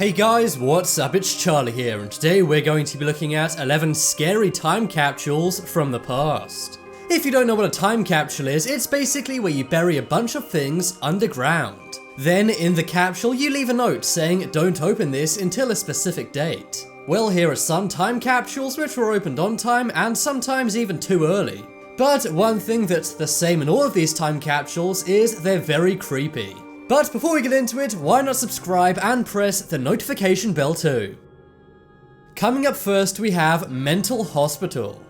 Hey guys, what's up? It's Charlie here, and today we're going to be looking at 11 scary time capsules from the past. If you don't know what a time capsule is, it's basically where you bury a bunch of things underground. Then in the capsule you leave a note saying don't open this until a specific date. Well, here are some time capsules which were opened on time and sometimes even too early. But one thing that's the same in all of these time capsules is they're very creepy. But before we get into it, why not subscribe and press the notification bell too? Coming up first, we have mental hospital.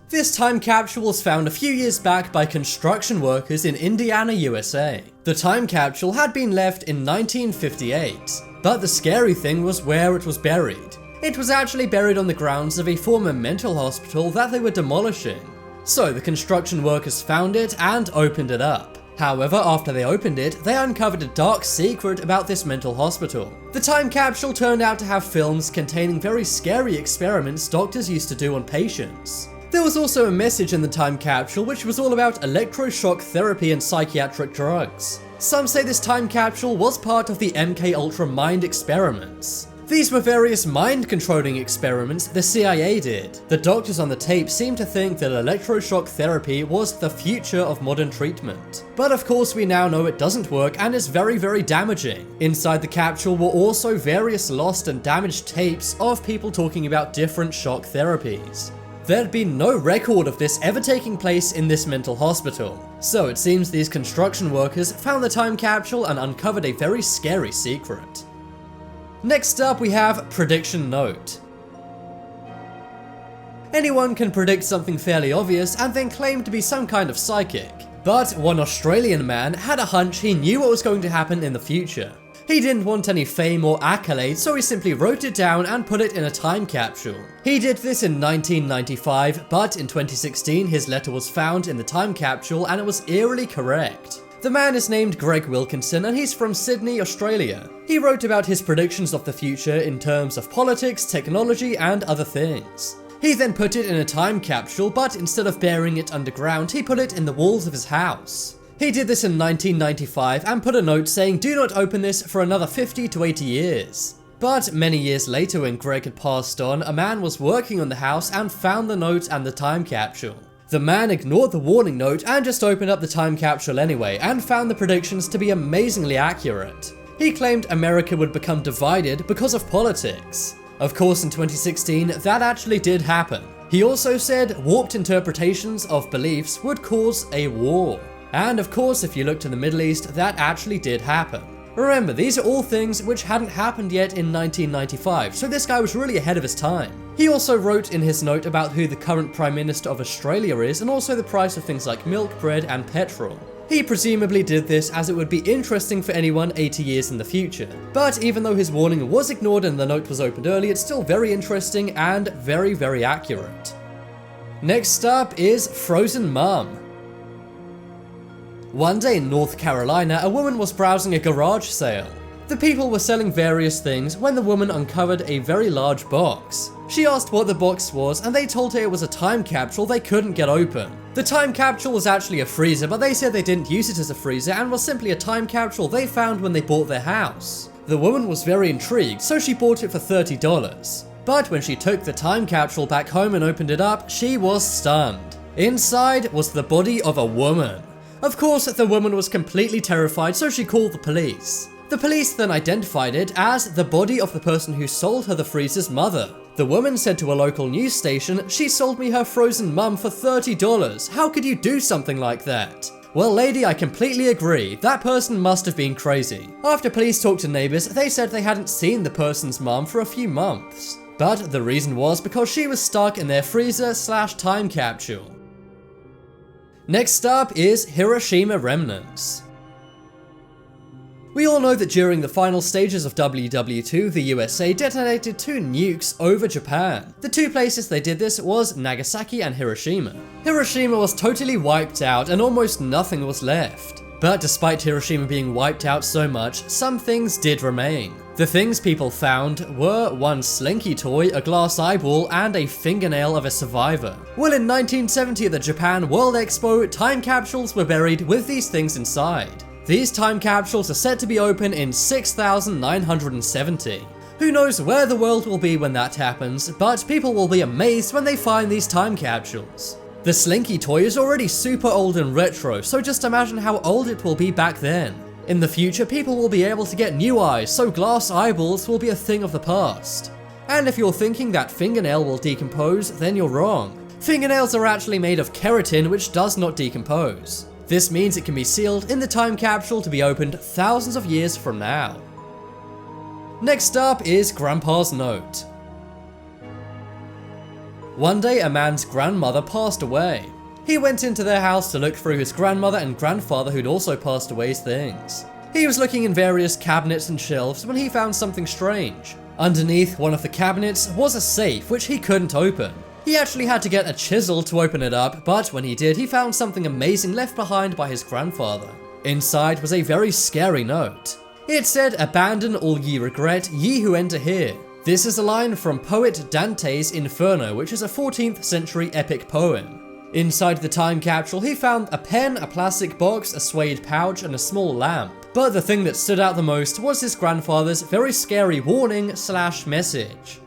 This time capsule was found a few years back by construction workers in Indiana, USA. The time capsule had been left in 1958, but the scary thing was where it was buried. It was actually buried on the grounds of a former mental hospital that they were demolishing. So the construction workers found it and opened it up. However, after they opened it, they uncovered a dark secret about this mental hospital. The time capsule turned out to have films containing very scary experiments doctors used to do on patients. There was also a message in the time capsule which was all about electroshock therapy and psychiatric drugs. Some say this time capsule was part of the MK Ultra mind experiments. These were various mind-controlling experiments the CIA did. The doctors on the tape seemed to think that electroshock therapy was the future of modern treatment. But of course we now know it doesn't work and is very, very damaging. Inside the capsule were also various lost and damaged tapes of people talking about different shock therapies. There'd been no record of this ever taking place in this mental hospital. So it seems these construction workers found the time capsule and uncovered a very scary secret. Next up we have prediction note. Anyone can predict something fairly obvious and then claim to be some kind of psychic. But one Australian man had a hunch he knew what was going to happen in the future. He didn't want any fame or accolades, so he simply wrote it down and put it in a time capsule. He did this in 1995, but in 2016 his letter was found in the time capsule and it was eerily correct. The man is named Greg Wilkinson and he's from Sydney, Australia. He wrote about his predictions of the future in terms of politics, technology and other things. He then put it in a time capsule, but instead of burying it underground, he put it in the walls of his house. He did this in 1995 and put a note saying do not open this for another 50 to 80 years. But many years later, when Greg had passed on, a man was working on the house and found the note and the time capsule. The man ignored the warning note and just opened up the time capsule anyway and found the predictions to be amazingly accurate. He claimed America would become divided because of politics. Of course, in 2016, that actually did happen. He also said warped interpretations of beliefs would cause a war. And of course, if you look to the Middle East, that actually did happen. Remember, these are all things which hadn't happened yet in 1995, so this guy was really ahead of his time. He also wrote in his note about who the current Prime Minister of Australia is and also the price of things like milk, bread and petrol. He presumably did this as it would be interesting for anyone 80 years in the future. But even though his warning was ignored and the note was opened early, it's still very interesting and very, very accurate. Next up is Frozen Mum. One day in North Carolina, a woman was browsing a garage sale. The people were selling various things when the woman uncovered a very large box. She asked what the box was and they told her it was a time capsule they couldn't get open. The time capsule was actually a freezer, but they said they didn't use it as a freezer and was simply a time capsule they found when they bought their house. The woman was very intrigued, so she bought it for $30. But when she took the time capsule back home and opened it up, she was stunned. Inside was the body of a woman. Of course, the woman was completely terrified, so she called the police. The police then identified it as the body of the person who sold her the freezer's mother. The woman said to a local news station, "She sold me her frozen mum for $30. How could you do something like that?" Well, lady, I completely agree. That person must have been crazy. After police talked to neighbors, they said they hadn't seen the person's mum for a few months. But the reason was because she was stuck in their freezer/time capsule. Next up is Hiroshima remnants. We all know that during the final stages of WW2, the USA detonated 2 nukes over Japan. The 2 places they did this was Nagasaki and Hiroshima. Hiroshima was totally wiped out and almost nothing was left. But despite Hiroshima being wiped out so much, some things did remain. The things people found were one slinky toy, a glass eyeball, and a fingernail of a survivor. Well, in 1970 at the Japan World Expo, time capsules were buried with these things inside. These time capsules are set to be open in 6970. Who knows where the world will be when that happens, but people will be amazed when they find these time capsules. The Slinky toy is already super old and retro, so just imagine how old it will be back then. In the future, people will be able to get new eyes, so glass eyeballs will be a thing of the past. And if you're thinking that fingernail will decompose, then you're wrong. Fingernails are actually made of keratin, which does not decompose. This means it can be sealed in the time capsule to be opened thousands of years from now. Next up is Grandpa's note. One day a man's grandmother passed away. He went into their house to look through his grandmother and grandfather who'd also passed away's things. He was looking in various cabinets and shelves when he found something strange. Underneath one of the cabinets was a safe which he couldn't open. He actually had to get a chisel to open it up, but when he did, he found something amazing left behind by his grandfather. Inside was a very scary note. It said, "Abandon all ye regret, ye who enter here." This is a line from poet Dante's Inferno, which is a 14th century epic poem. Inside the time capsule, he found a pen, a plastic box, a suede pouch, and a small lamp. But the thing that stood out the most was his grandfather's very scary warning/message.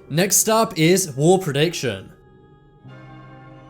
Next up is war prediction.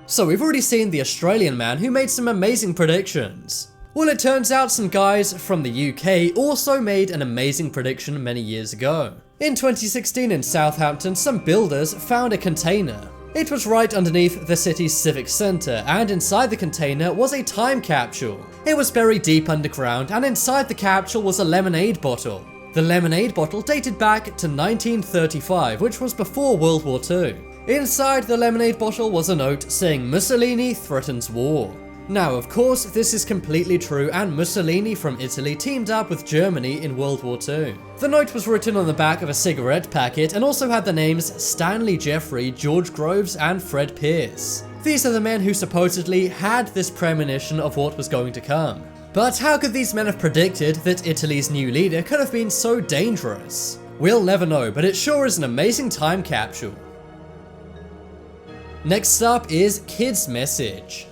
So we've already seen the Australian man who made some amazing predictions. Well, it turns out some guys from the UK also made an amazing prediction many years ago. In 2016 in Southampton, some builders found a container. It was right underneath the city's civic centre, and inside the container was a time capsule. It was buried deep underground, and inside the capsule was a lemonade bottle. The lemonade bottle dated back to 1935, which was before World War II. Inside the lemonade bottle was a note saying Mussolini threatens war. Now, of course, this is completely true, and Mussolini from Italy teamed up with Germany in World War II. The note was written on the back of a cigarette packet and also had the names Stanley Jeffrey, George Groves, and Fred Pierce. These are the men who supposedly had this premonition of what was going to come. But how could these men have predicted that Italy's new leader could have been so dangerous? We'll never know, but it sure is an amazing time capsule. Next up is Kid's Message.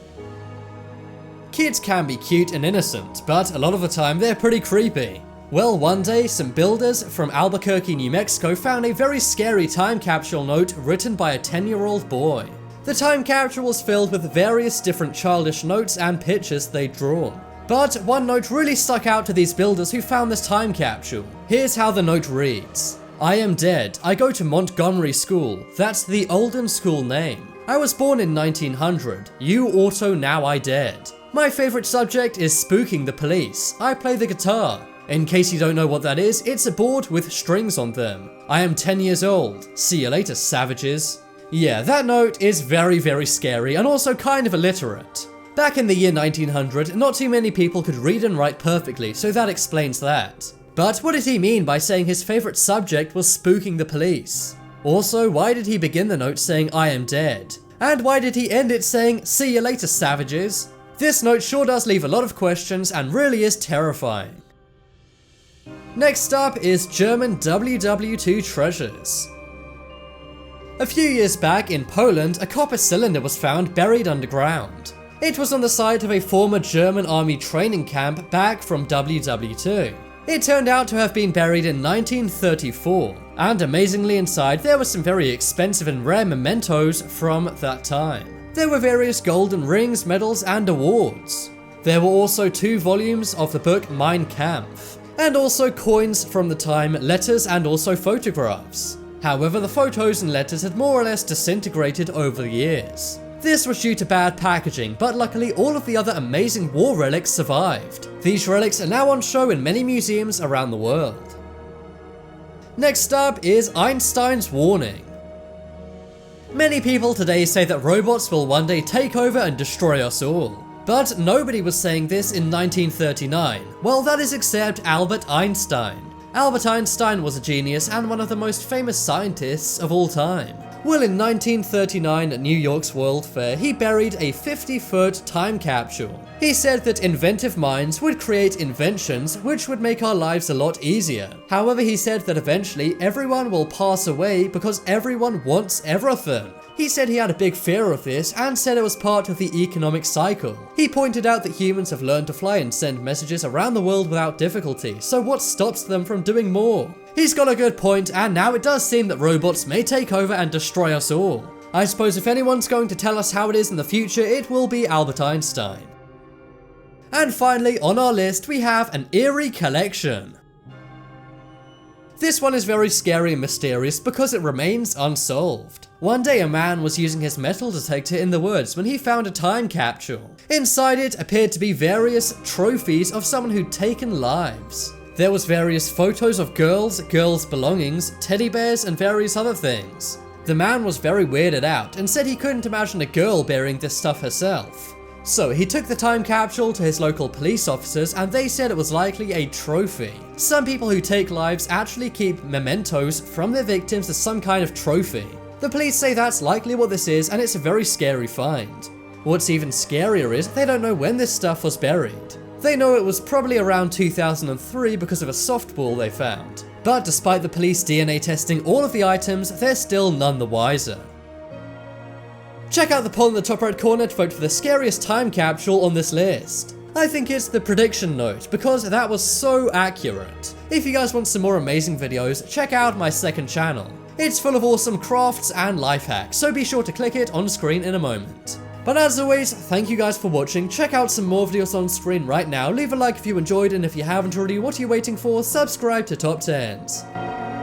Kids can be cute and innocent, but a lot of the time they're pretty creepy. Well, one day, some builders from Albuquerque, New Mexico found a very scary time capsule note written by a 10-year-old boy. The time capsule was filled with various different childish notes and pictures they'd drawn. But one note really stuck out to these builders who found this time capsule. Here's how the note reads. "I am dead. I go to Montgomery School. That's the olden school name. I was born in 1900. You auto now I dead. My favorite subject is spooking the police. I play the guitar. In case you don't know what that is, it's a board with strings on them. I am 10 years old. See you later, savages." Yeah, that note is very, very scary and also kind of illiterate. Back in the year 1900, not too many people could read and write perfectly, so that explains that. But what did he mean by saying his favorite subject was spooking the police? Also, why did he begin the note saying "I am dead"? And why did he end it saying "see you later, savages"? This note sure does leave a lot of questions and really is terrifying. Next up is German WW2 treasures. A few years back in Poland, a copper cylinder was found buried underground. It was on the site of a former German army training camp back from WW2. It turned out to have been buried in 1934, and amazingly inside there were some very expensive and rare mementos from that time. There were various golden rings, medals, and awards. There were also 2 volumes of the book Mein Kampf, and also coins from the time, letters, and also photographs. However, the photos and letters had more or less disintegrated over the years. This was due to bad packaging, but luckily all of the other amazing war relics survived. These relics are now on show in many museums around the world. Next up is Einstein's warning. Many people today say that robots will one day take over and destroy us all. But nobody was saying this in 1939. Well, that is except Albert Einstein. Albert Einstein was a genius and one of the most famous scientists of all time. Well, in 1939 at New York's World Fair, he buried a 50-foot time capsule. He said that inventive minds would create inventions which would make our lives a lot easier. However, he said that eventually everyone will pass away because everyone wants everything. He said he had a big fear of this and said it was part of the economic cycle. He pointed out that humans have learned to fly and send messages around the world without difficulty, so what stops them from doing more? He's got a good point, and now it does seem that robots may take over and destroy us all. I suppose if anyone's going to tell us how it is in the future, it will be Albert Einstein. And finally, on our list, we have an eerie collection. This one is very scary and mysterious because it remains unsolved. One day a man was using his metal detector in the woods when he found a time capsule. Inside it appeared to be various trophies of someone who'd taken lives. There was various photos of girls' belongings, teddy bears, and various other things. The man was very weirded out and said he couldn't imagine a girl burying this stuff herself. So he took the time capsule to his local police officers and they said it was likely a trophy. Some people who take lives actually keep mementos from their victims as some kind of trophy. The police say that's likely what this is and it's a very scary find. What's even scarier is they don't know when this stuff was buried. They know it was probably around 2003 because of a softball they found. But despite the police DNA testing all of the items, they're still none the wiser. Check out the poll in the top right corner to vote for the scariest time capsule on this list. I think it's the prediction note because that was so accurate. If you guys want some more amazing videos, check out my second channel. It's full of awesome crafts and life hacks, so be sure to click it on screen in a moment. But as always, thank you guys for watching. Check out some more videos on screen right now. Leave a like if you enjoyed, and if you haven't already, what are you waiting for? Subscribe to Top 10s.